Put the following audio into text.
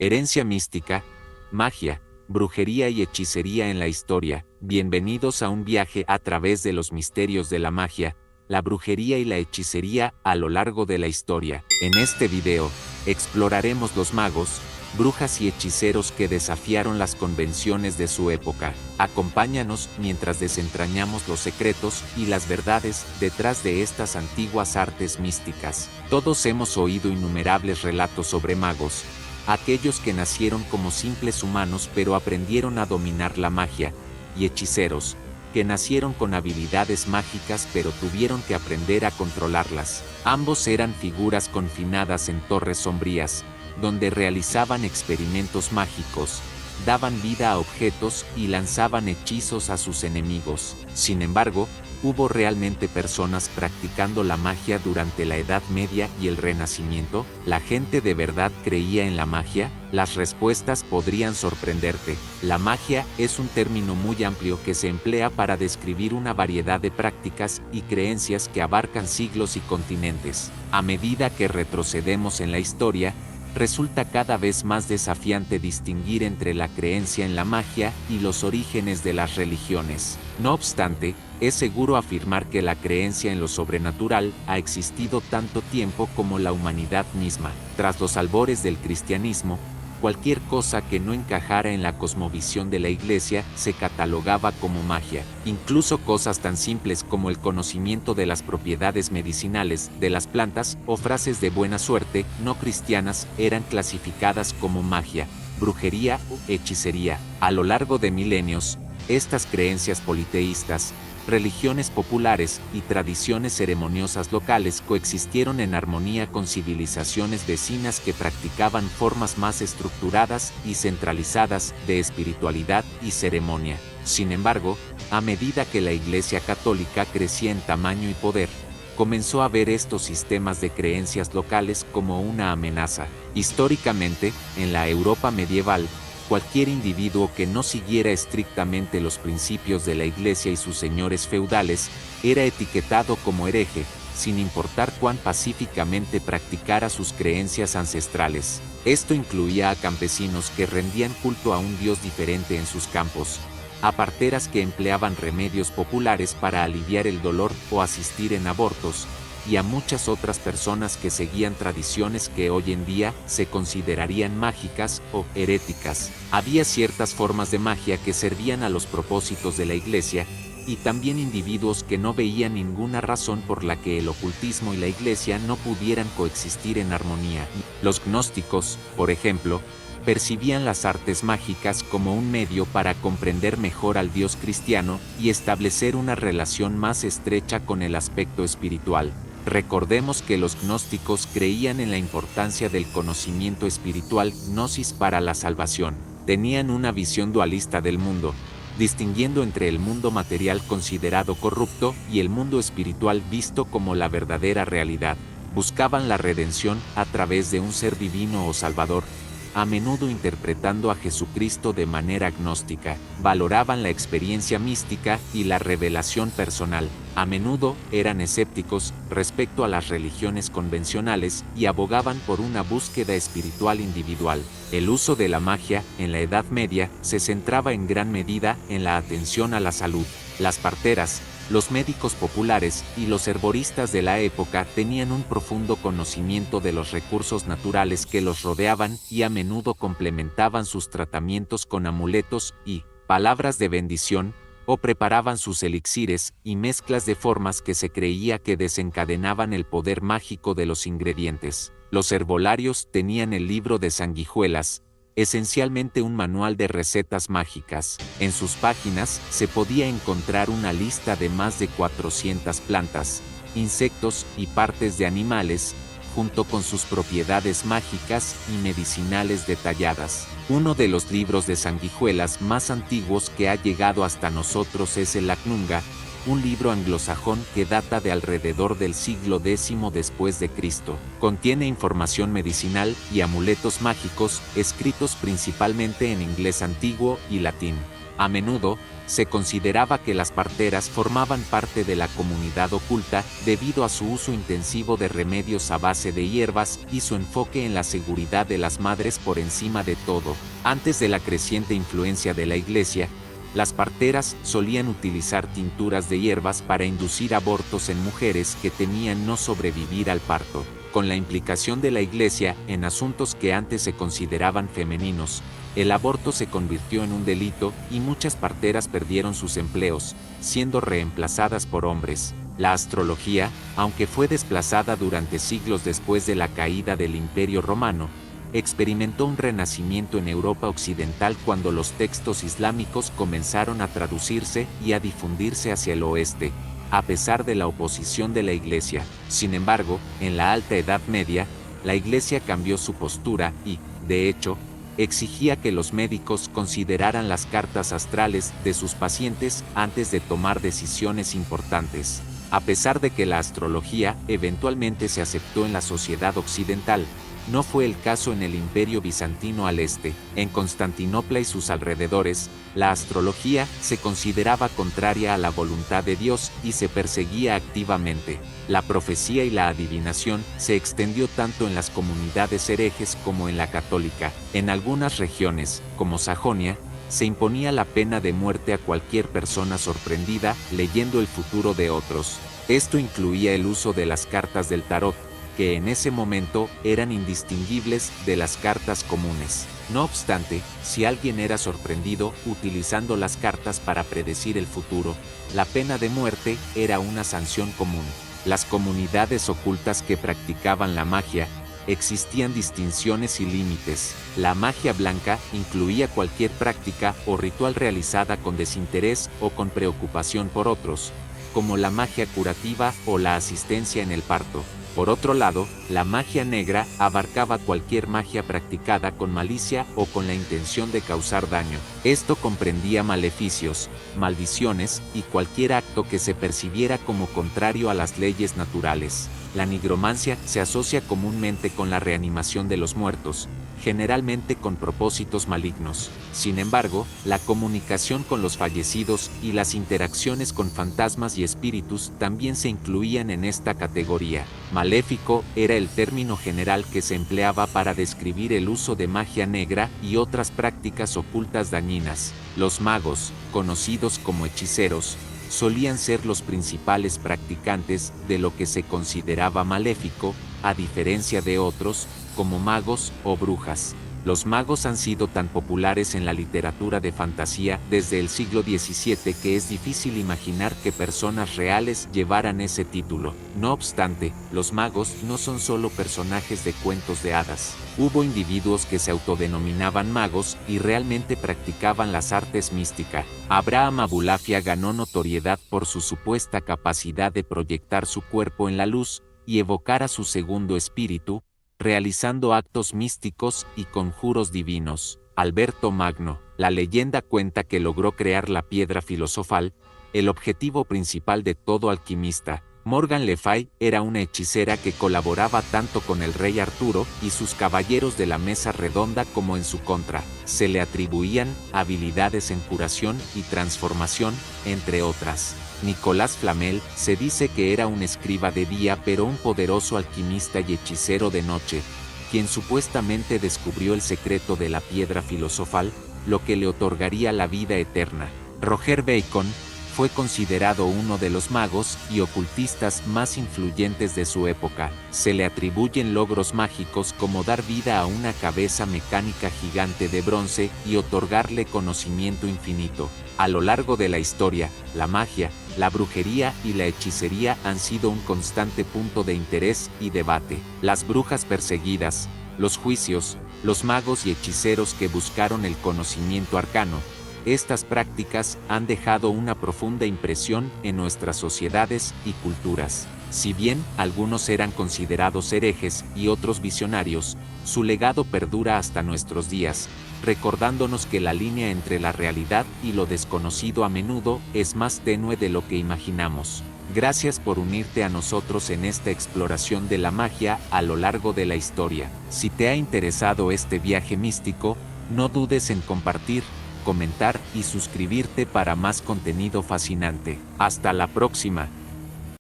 Herencia mística, magia, brujería y hechicería en la historia. Bienvenidos a un viaje a través de los misterios de la magia, la brujería y la hechicería a lo largo de la historia. En este video, exploraremos los magos, brujas y hechiceros que desafiaron las convenciones de su época. Acompáñanos mientras desentrañamos los secretos y las verdades detrás de estas antiguas artes místicas. Todos hemos oído innumerables relatos sobre magos, aquellos que nacieron como simples humanos pero aprendieron a dominar la magia, y hechiceros, que nacieron con habilidades mágicas pero tuvieron que aprender a controlarlas. Ambos eran figuras confinadas en torres sombrías, donde realizaban experimentos mágicos, daban vida a objetos y lanzaban hechizos a sus enemigos. Sin embargo, ¿hubo realmente personas practicando la magia durante la Edad Media y el Renacimiento? ¿La gente de verdad creía en la magia? Las respuestas podrían sorprenderte. La magia es un término muy amplio que se emplea para describir una variedad de prácticas y creencias que abarcan siglos y continentes. A medida que retrocedemos en la historia, resulta cada vez más desafiante distinguir entre la creencia en la magia y los orígenes de las religiones. No obstante, es seguro afirmar que la creencia en lo sobrenatural ha existido tanto tiempo como la humanidad misma. Tras los albores del cristianismo, cualquier cosa que no encajara en la cosmovisión de la Iglesia se catalogaba como magia. Incluso cosas tan simples como el conocimiento de las propiedades medicinales de las plantas o frases de buena suerte no cristianas eran clasificadas como magia, brujería o hechicería. A lo largo de milenios, estas creencias politeístas, religiones populares y tradiciones ceremoniosas locales coexistieron en armonía con civilizaciones vecinas que practicaban formas más estructuradas y centralizadas de espiritualidad y ceremonia. Sin embargo, a medida que la Iglesia Católica crecía en tamaño y poder, comenzó a ver estos sistemas de creencias locales como una amenaza. Históricamente, en la Europa medieval, cualquier individuo que no siguiera estrictamente los principios de la Iglesia y sus señores feudales era etiquetado como hereje, sin importar cuán pacíficamente practicara sus creencias ancestrales. Esto incluía a campesinos que rendían culto a un dios diferente en sus campos, a parteras que empleaban remedios populares para aliviar el dolor o asistir en abortos, y a muchas otras personas que seguían tradiciones que hoy en día se considerarían mágicas o heréticas. Había ciertas formas de magia que servían a los propósitos de la Iglesia, y también individuos que no veían ninguna razón por la que el ocultismo y la Iglesia no pudieran coexistir en armonía. Los gnósticos, por ejemplo, percibían las artes mágicas como un medio para comprender mejor al Dios cristiano y establecer una relación más estrecha con el aspecto espiritual. Recordemos que los gnósticos creían en la importancia del conocimiento espiritual, gnosis, para la salvación. Tenían una visión dualista del mundo, distinguiendo entre el mundo material considerado corrupto y el mundo espiritual visto como la verdadera realidad. Buscaban la redención a través de un ser divino o salvador, a menudo interpretando a Jesucristo de manera gnóstica. Valoraban la experiencia mística y la revelación personal. A menudo eran escépticos respecto a las religiones convencionales y abogaban por una búsqueda espiritual individual. El uso de la magia en la Edad Media se centraba en gran medida en la atención a la salud. Las parteras, los médicos populares y los herboristas de la época tenían un profundo conocimiento de los recursos naturales que los rodeaban y a menudo complementaban sus tratamientos con amuletos y palabras de bendición, o preparaban sus elixires y mezclas de formas que se creía que desencadenaban el poder mágico de los ingredientes. Los herbolarios tenían el libro de sanguijuelas, esencialmente un manual de recetas mágicas. En sus páginas se podía encontrar una lista de más de 400 plantas, insectos y partes de animales, junto con sus propiedades mágicas y medicinales detalladas. Uno de los libros de sanguijuelas más antiguos que ha llegado hasta nosotros es el Acnunga, un libro anglosajón que data de alrededor del siglo X después de Cristo. Contiene información medicinal y amuletos mágicos escritos principalmente en inglés antiguo y latín. A menudo, se consideraba que las parteras formaban parte de la comunidad oculta debido a su uso intensivo de remedios a base de hierbas y su enfoque en la seguridad de las madres por encima de todo. Antes de la creciente influencia de la Iglesia, las parteras solían utilizar tinturas de hierbas para inducir abortos en mujeres que temían no sobrevivir al parto. Con la implicación de la Iglesia en asuntos que antes se consideraban femeninos, el aborto se convirtió en un delito y muchas parteras perdieron sus empleos, siendo reemplazadas por hombres. La astrología, aunque fue desplazada durante siglos después de la caída del Imperio Romano, experimentó un renacimiento en Europa Occidental cuando los textos islámicos comenzaron a traducirse y a difundirse hacia el oeste, a pesar de la oposición de la Iglesia. Sin embargo, en la Alta Edad Media, la Iglesia cambió su postura y, de hecho, exigía que los médicos consideraran las cartas astrales de sus pacientes antes de tomar decisiones importantes. A pesar de que la astrología eventualmente se aceptó en la sociedad occidental, no fue el caso en el Imperio Bizantino al este. En Constantinopla y sus alrededores, la astrología se consideraba contraria a la voluntad de Dios y se perseguía activamente. La profecía y la adivinación se extendió tanto en las comunidades herejes como en la católica. En algunas regiones, como Sajonia, se imponía la pena de muerte a cualquier persona sorprendida leyendo el futuro de otros. Esto incluía el uso de las cartas del tarot, que en ese momento eran indistinguibles de las cartas comunes. No obstante, si alguien era sorprendido utilizando las cartas para predecir el futuro, la pena de muerte era una sanción común. Las comunidades ocultas que practicaban la magia, existían distinciones y límites. La magia blanca incluía cualquier práctica o ritual realizada con desinterés o con preocupación por otros, como la magia curativa o la asistencia en el parto. Por otro lado, la magia negra abarcaba cualquier magia practicada con malicia o con la intención de causar daño. Esto comprendía maleficios, maldiciones y cualquier acto que se percibiera como contrario a las leyes naturales. La nigromancia se asocia comúnmente con la reanimación de los muertos, generalmente con propósitos malignos. Sin embargo, la comunicación con los fallecidos y las interacciones con fantasmas y espíritus también se incluían en esta categoría. Maléfico era el término general que se empleaba para describir el uso de magia negra y otras prácticas ocultas dañinas. Los magos, conocidos como hechiceros, solían ser los principales practicantes de lo que se consideraba maléfico, a diferencia de otros, como magos o brujas. Los magos han sido tan populares en la literatura de fantasía desde el siglo XVII que es difícil imaginar que personas reales llevaran ese título. No obstante, los magos no son solo personajes de cuentos de hadas. Hubo individuos que se autodenominaban magos y realmente practicaban las artes místicas. Abraham Abulafia ganó notoriedad por su supuesta capacidad de proyectar su cuerpo en la luz y evocar a su segundo espíritu, realizando actos místicos y conjuros divinos. Alberto Magno, la leyenda cuenta que logró crear la piedra filosofal, el objetivo principal de todo alquimista. Morgan Le Fay era una hechicera que colaboraba tanto con el rey Arturo y sus caballeros de la mesa redonda como en su contra. Se le atribuían habilidades en curación y transformación, entre otras. Nicolas Flamel se dice que era un escriba de día pero un poderoso alquimista y hechicero de noche, quien supuestamente descubrió el secreto de la piedra filosofal, lo que le otorgaría la vida eterna. Roger Bacon fue considerado uno de los magos y ocultistas más influyentes de su época. Se le atribuyen logros mágicos como dar vida a una cabeza mecánica gigante de bronce y otorgarle conocimiento infinito. A lo largo de la historia, la magia, la brujería y la hechicería han sido un constante punto de interés y debate. Las brujas perseguidas, los juicios, los magos y hechiceros que buscaron el conocimiento arcano. Estas prácticas han dejado una profunda impresión en nuestras sociedades y culturas. Si bien algunos eran considerados herejes y otros visionarios, su legado perdura hasta nuestros días, recordándonos que la línea entre la realidad y lo desconocido a menudo es más tenue de lo que imaginamos. Gracias por unirte a nosotros en esta exploración de la magia a lo largo de la historia. Si te ha interesado este viaje místico, no dudes en compartir, comentar y suscribirte para más contenido fascinante. Hasta la próxima.